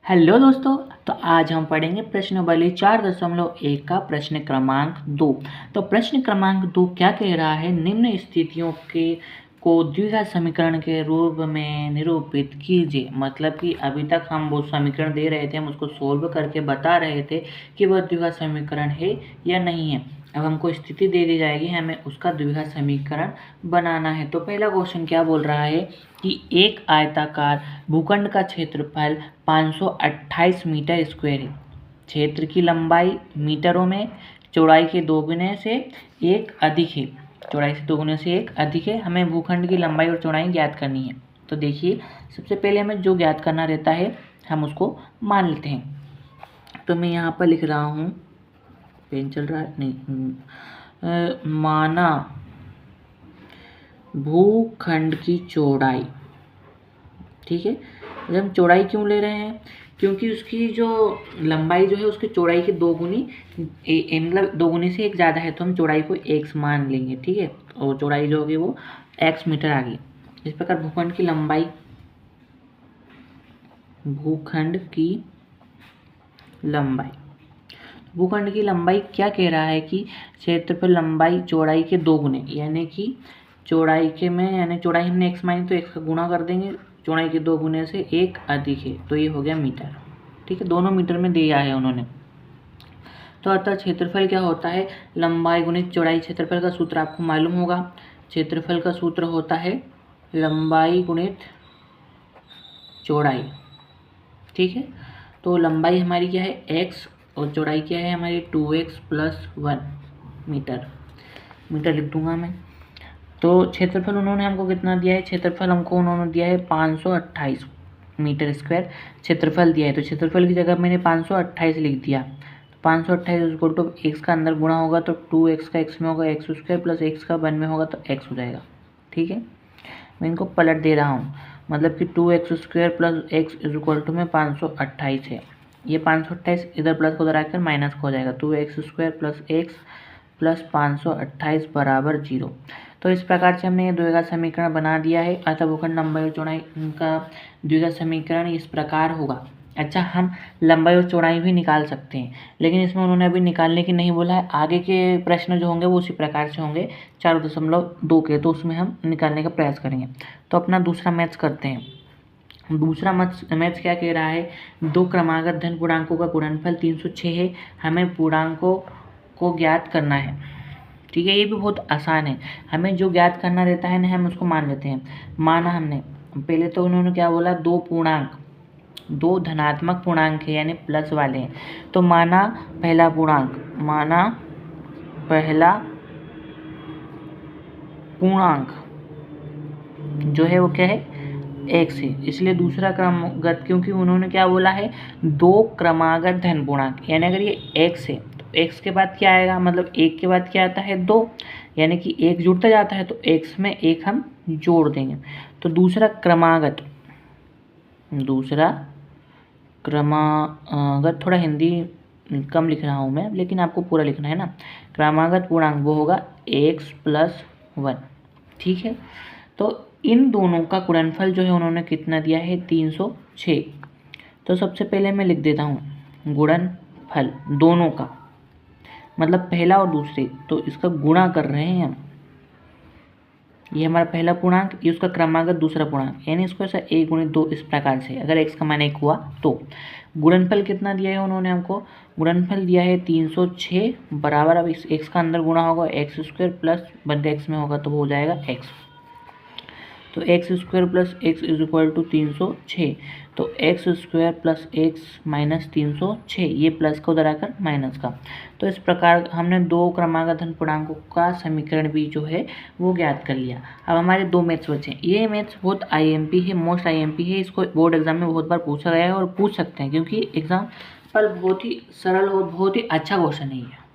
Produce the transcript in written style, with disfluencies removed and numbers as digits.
Hello दोस्तों, तो आज हम पढ़ेंगे प्रश्नावली 4.1 का प्रश्न क्रमांक 2। तो प्रश्न क्रमांक 2 क्या कह रहा है, निम्न स्थितियों के को द्विघात समीकरण के रूप में निरूपित कीजिए। मतलब कि अभी तक हम वो समीकरण दे रहे थे, हम उसको सोल्व करके बता रहे थे कि वह द्विघात समीकरण है या नहीं है। अब हमको स्थिति दे दी जाएगी, हमें उसका द्विघात समीकरण बनाना है। तो पहला क्वेश्चन क्या बोल रहा है कि एक आयताकार भूखंड का क्षेत्रफल 528 मीटर स्क्वायर है। क्षेत्र की लंबाई मीटरों में चौड़ाई के दोगुने से एक अधिक है। चौड़ाई से दोगुने से एक अधिक है। हमें भूखंड की लंबाई और चौड़ाई ज्ञात करनी है। तो देखिए, सबसे पहले हमें जो ज्ञात करना रहता है हम उसको मान लेते हैं। तो मैं यहाँ पर लिख रहा हूँ, पेन चल रहा है नहीं, माना भूखंड की चौड़ाई। ठीक है, जब हम चौड़ाई क्यों ले रहे हैं, क्योंकि उसकी जो लंबाई जो है उसकी चौड़ाई के दोगुनी, मतलब दोगुनी से एक ज़्यादा है, तो हम चौड़ाई को x मान लेंगे। ठीक है, और चौड़ाई जो होगी वो x मीटर आ गई। इस प्रकार भूखंड की लंबाई क्या कह रहा है कि क्षेत्रफल लंबाई चौड़ाई के दोगुने, यानी कि चौड़ाई हमने x मानी तो x का गुणा कर देंगे, चौड़ाई के दोगुने से एक अधिक है, तो ये हो गया मीटर। ठीक है, दोनों मीटर में दिया है उन्होंने। तो अर्थात क्षेत्रफल क्या होता है, लंबाई गुणित चौड़ाई। क्षेत्रफल का सूत्र आपको मालूम होगा, क्षेत्रफल का सूत्र होता है लंबाई गुणित चौड़ाई। ठीक है, तो लंबाई हमारी क्या है x और चौड़ाई क्या है हमारी 2x + 1 मीटर लिख दूंगा मैं। तो क्षेत्रफल उन्होंने हमको कितना दिया है, क्षेत्रफल हमको उन्होंने दिया है 528 मीटर स्क्वायर क्षेत्रफल दिया है। तो क्षेत्रफल की जगह मैंने 528 लिख दिया। 528 तो x का अंदर गुणा होगा तो 2x का x में होगा x² प्लस x का 1 में होगा तो x हो जाएगा। ठीक है, मैं इनको पलट दे रहा हूँ, मतलब कि 2x² प्लस x में 528 है। ये 528 इधर प्लस को उधर आकर माइनस हो जाएगा। 2x² प्लस x प्लस 528 बराबर 0। तो इस प्रकार से हमने ये द्विघात समीकरण बना दिया है। अतः भूखंड लंबाई और चौड़ाई का द्विघात समीकरण इस प्रकार होगा। अच्छा, हम लंबाई और चौड़ाई भी निकाल सकते हैं, लेकिन इसमें उन्होंने अभी निकालने की नहीं बोला है। आगे के प्रश्न जो होंगे वो उसी प्रकार से होंगे 4.2 के, तो उसमें हम निकालने का प्रयास करेंगे। तो अपना दूसरा मैथ्स करते हैं। दूसरा मैथ्स क्या कह रहा है, दो क्रमागत धन पूर्णांकों का गुणनफल 306 है। हमें पूर्णांकों को ज्ञात करना है। ठीक है, ये भी बहुत आसान है। हमें जो ज्ञात करना रहता है ना, हम उसको मान लेते हैं। माना हमने पहले तो उन्होंने क्या बोला, दो धनात्मक पूर्णांक है यानी प्लस वाले हैं। तो माना पहला पूर्णांक जो है वो क्या है, x है। इसलिए दूसरा क्रमागत, क्योंकि उन्होंने क्या बोला है, दो क्रमागत धन पूर्णांक, यानी अगर ये x है तो x के बाद क्या आएगा, मतलब 1 के बाद क्या आता है 2, यानी कि 1 जुड़ता जाता है तो x में 1 हम जोड़ देंगे। तो दूसरा क्रमागत, थोड़ा हिंदी कम लिख रहा हूँ मैं, लेकिन आपको पूरा लिखना है ना। क्रमागत पूर्णांक वो होगा x + 1। ठीक है, तो इन दोनों का गुणनफल जो है उन्होंने कितना दिया है, 306। तो सबसे पहले मैं लिख देता हूँ गुणनफल दोनों का, मतलब पहला और दूसरे, तो इसका गुणा कर रहे हैं हम। ये हमारा पहला पूर्णांक, ये उसका क्रमागत दूसरा पूर्णांक, यानी इसको ऐसा 1 × 2 इस प्रकार से, अगर x का मान 1 हुआ तो। गुणनफल कितना दिया है उन्होंने हमको, गुणनफल दिया है 306 बराबर, अब इस x का अंदर गुणा होगा x² प्लस 1x में होगा तो वो हो जाएगा x। तो x² प्लस x = 306, तो x² प्लस x माइनस 306, ये प्लस का उधर आकर माइनस का। तो इस प्रकार हमने दो क्रमागत धन पूर्णांकों का समीकरण भी जो है वो ज्ञात कर लिया। अब हमारे दो मैथ्स बचे। ये मैथ्स बहुत IMP है, मोस्ट IMP है। इसको बोर्ड एग्जाम में बहुत बार पूछा गया है और पूछ सकते हैं, क्योंकि एग्जाम पर बहुत ही सरल और बहुत ही अच्छा क्वेश्चन है ये।